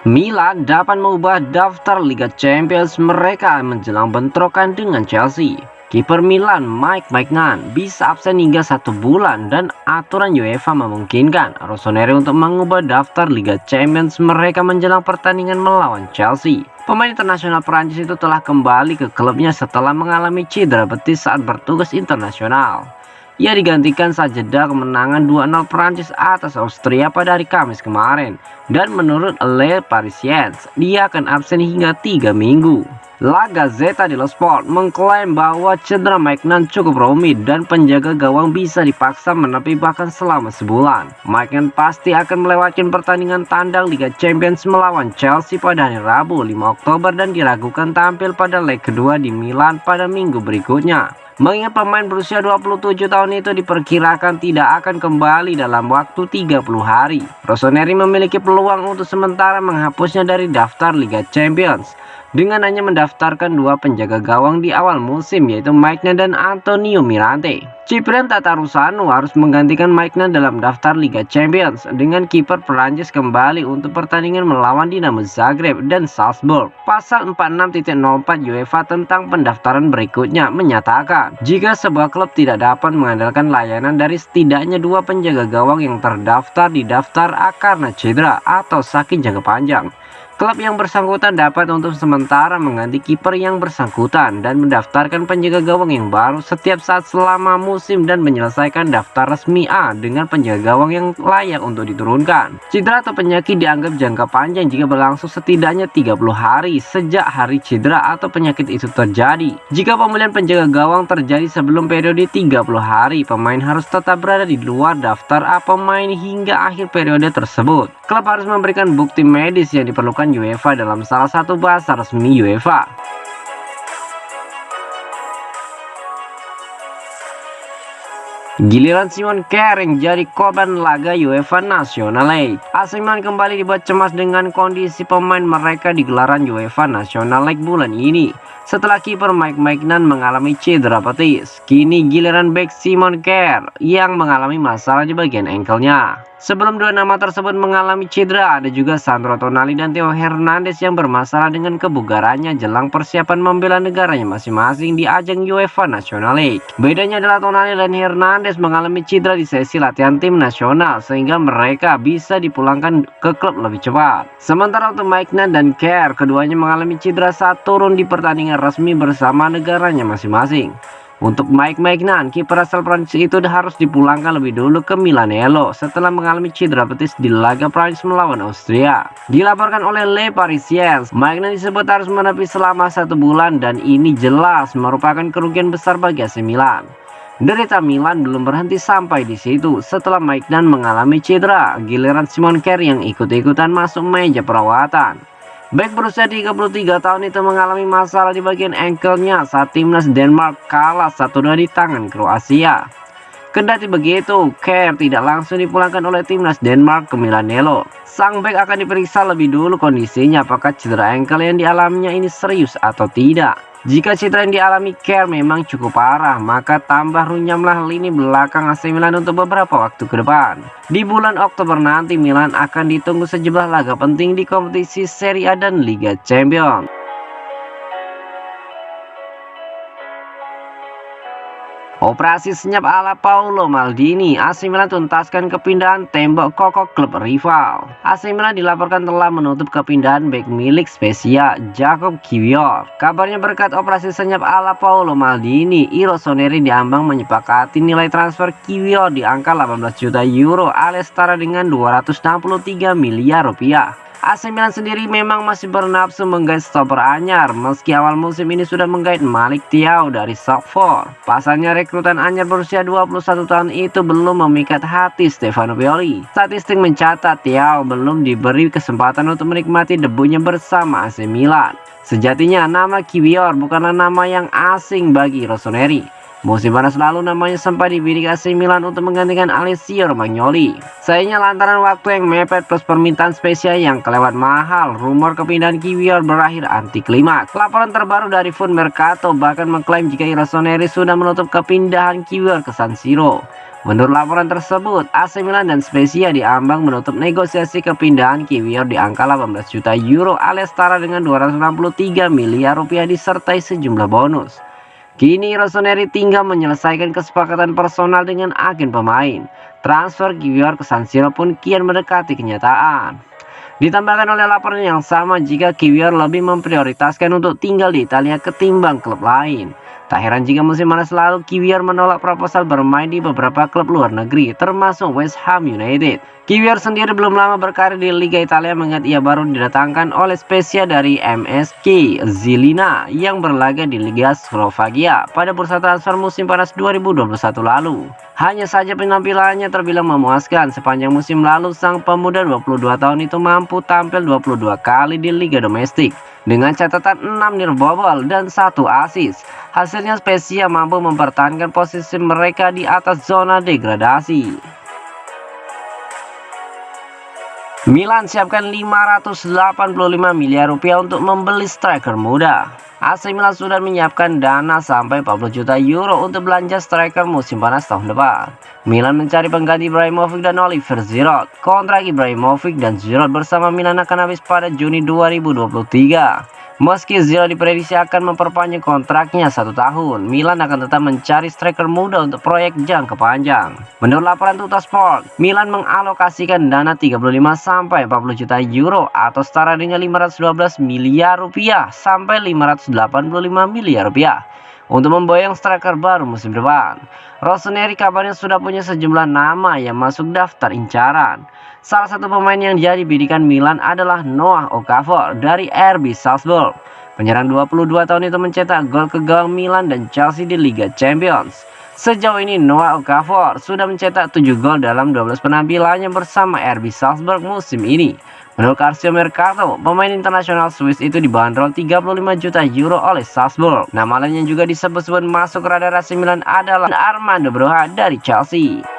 Milan dapat mengubah daftar Liga Champions mereka menjelang bentrokan dengan Chelsea. Kiper Milan Mike Maignan bisa absen hingga 1 bulan dan aturan UEFA memungkinkan Rossoneri untuk mengubah daftar Liga Champions mereka menjelang pertandingan melawan Chelsea. Pemain internasional Prancis itu telah kembali ke klubnya setelah mengalami cedera betis saat bertugas internasional. Ia digantikan saat jeda kemenangan 2-0 Prancis atas Austria pada hari Kamis kemarin. Dan menurut Le Parisien, dia akan absen hingga 3 minggu. La Gazzetta dello Sport mengklaim bahwa cedera Maignan cukup rumit dan penjaga gawang bisa dipaksa menepi bahkan selama sebulan. Maignan pasti akan melewatkan pertandingan tandang Liga Champions melawan Chelsea pada hari Rabu 5 Oktober dan diragukan tampil pada leg kedua di Milan pada minggu berikutnya. Mengingat pemain berusia 27 tahun itu diperkirakan tidak akan kembali dalam waktu 30 hari. Rossoneri memiliki peluang untuk sementara menghapusnya dari daftar Liga Champions dengan hanya mendaftarkan 2 penjaga gawang di awal musim, yaitu Maignan dan Antonio Mirante. Cyprien Tatarusanu harus menggantikan Maignan dalam daftar Liga Champions dengan kiper Perancis kembali untuk pertandingan melawan Dinamo Zagreb dan Salzburg. Pasal 46.04 UEFA tentang pendaftaran berikutnya menyatakan jika sebuah klub tidak dapat mengandalkan layanan dari setidaknya 2 penjaga gawang yang terdaftar di daftar A karena cedera atau sakit jangka panjang, klub yang bersangkutan dapat untuk sementara mengganti kiper yang bersangkutan dan mendaftarkan penjaga gawang yang baru setiap saat selama musim dan menyelesaikan daftar resmi A dengan penjaga gawang yang layak untuk diturunkan. Cedera atau penyakit dianggap jangka panjang jika berlangsung setidaknya 30 hari sejak hari cedera atau penyakit itu terjadi. Jika pemulihan penjaga gawang terjadi sebelum periode 30 hari, pemain harus tetap berada di luar daftar A pemain hingga akhir periode tersebut. Klub harus memberikan bukti medis yang diperlukan UEFA dalam salah satu bahasa resmi UEFA. Giliran Simon Kjær yang jadi korban laga UEFA National League. AC Milan kembali dibuat cemas dengan kondisi pemain mereka di gelaran UEFA National League bulan ini. Setelah kiper Mike Maignan mengalami cedera betis, kini giliran bek Simon Kjær yang mengalami masalah di bagian ankle-nya. Sebelum 2 nama tersebut mengalami cedera, ada juga Sandro Tonali dan Theo Hernandez yang bermasalah dengan kebugarannya jelang persiapan membela negaranya masing-masing di ajang UEFA National League. Bedanya adalah Tonali dan Hernandez mengalami cedera di sesi latihan tim nasional sehingga mereka bisa dipulangkan ke klub lebih cepat. Sementara untuk Maignan dan Kjær, keduanya mengalami cedera saat turun di pertandingan resmi bersama negaranya masing-masing. Untuk Mike Maignan, kiper asal Prancis itu harus dipulangkan lebih dulu ke Milanello setelah mengalami cedera betis di laga Prancis melawan Austria. Dilaporkan oleh Le Parisien, Maignan disebut harus menepi selama 1 bulan dan ini jelas merupakan kerugian besar bagi AC Milan. Derita Milan belum berhenti sampai di situ. Setelah Maignan mengalami cedera, giliran Simon Kjær yang ikut-ikutan masuk meja perawatan. Bek berusia 33 tahun itu mengalami masalah di bagian ankle-nya saat timnas Denmark kalah 1-2 di tangan Kroasia. Kendati begitu, Kjær tidak langsung dipulangkan oleh timnas Denmark ke Milanello. Sang bek akan diperiksa lebih dulu kondisinya apakah cedera ankle yang dialaminya ini serius atau tidak. Jika cedera yang dialami Kjær memang cukup parah, maka tambah runyamlah lini belakang AC Milan untuk beberapa waktu ke depan. Di bulan Oktober nanti Milan akan ditunggu sejumlah laga penting di kompetisi Serie A dan Liga Champions. Operasi senyap ala Paolo Maldini, AC Milan tuntaskan kepindahan tembok kokoh klub rival. AC Milan dilaporkan telah menutup kepindahan bek milik Spezia, Jakub Kiwior. Kabarnya berkat operasi senyap ala Paolo Maldini, Rossoneri diambang menyepakati nilai transfer Kiwior di angka 18 juta euro alias setara dengan 263 miliar rupiah. AC Milan sendiri memang masih bernafsu menggait stopper anyar meski awal musim ini sudah menggait Malik Thiaw dari Salzburg. Pasalnya rekrutan anyar berusia 21 tahun itu belum memikat hati Stefano Pioli. Statistik mencatat Thiaw belum diberi kesempatan untuk menikmati debutnya bersama AC Milan. Sejatinya nama Kiwior bukanlah nama yang asing bagi Rossoneri. Musim panas lalu namanya sempat dibidik AC Milan untuk menggantikan Alessio Romagnoli. Sayangnya lantaran waktu yang mepet plus permintaan spesial yang kelewat mahal, rumor kepindahan Kiwior berakhir anti klimaks. Laporan terbaru dari Food Mercato bahkan mengklaim jika Rossoneri sudah menutup kepindahan Kiwior ke San Siro. Menurut laporan tersebut, AC Milan dan Spezia diambang menutup negosiasi kepindahan Kiwior di angka 18 juta euro alias setara dengan 263 miliar rupiah disertai sejumlah bonus. Kini Rossoneri tinggal menyelesaikan kesepakatan personal dengan agen pemain. Transfer Kiwior ke San Siro pun kian mendekati kenyataan. Ditambahkan oleh laporan yang sama jika Kiwior lebih memprioritaskan untuk tinggal di Italia ketimbang klub lain. Tak heran jika musim panas lalu Kiwior menolak proposal bermain di beberapa klub luar negeri termasuk West Ham United. Kiwior sendiri belum lama berkarir di Liga Italia mengingat ia baru didatangkan oleh Spezia dari MSK Žilina yang berlaga di Liga Slovakia pada bursa transfer musim panas 2021 lalu. Hanya saja penampilannya terbilang memuaskan. Sepanjang musim lalu sang pemuda 22 tahun itu mampu tampil 22 kali di Liga Domestik dengan catatan 6 nilbobol dan 1 assist. Hasilnya Spezia mampu mempertahankan posisi mereka di atas zona degradasi. Milan siapkan 585 miliar rupiah untuk membeli striker muda. AC Milan sudah menyiapkan dana sampai 40 juta euro untuk belanja striker musim panas tahun depan. Milan mencari pengganti Ibrahimovic dan Oliver Giroud. Kontrak Ibrahimovic dan Giroud bersama Milan akan habis pada Juni 2023. Meski Giroud diprediksi akan memperpanjang kontraknya 1 tahun, Milan akan tetap mencari striker muda untuk proyek jangka panjang. Menurut laporan Tuttosport, Milan mengalokasikan dana 35 sampai 40 juta euro atau setara dengan 512 miliar rupiah sampai 585 miliar rupiah untuk memboyong striker baru musim depan. Rossoneri kabarnya sudah punya sejumlah nama yang masuk daftar incaran. Salah satu pemain yang jadi bidikan Milan adalah Noah Okafor dari RB Salzburg. Penyerang 22 tahun itu mencetak gol ke gawang Milan dan Chelsea di Liga Champions. Sejauh ini Noah Okafor sudah mencetak 7 gol dalam 12 penampilannya bersama RB Salzburg musim ini. Menurut Calcio Mercato, pemain internasional Swiss itu dibanderol 35 juta euro oleh Salzburg. Nama lain yang juga disebut-sebut masuk radar AC Milan adalah Armando Broja dari Chelsea.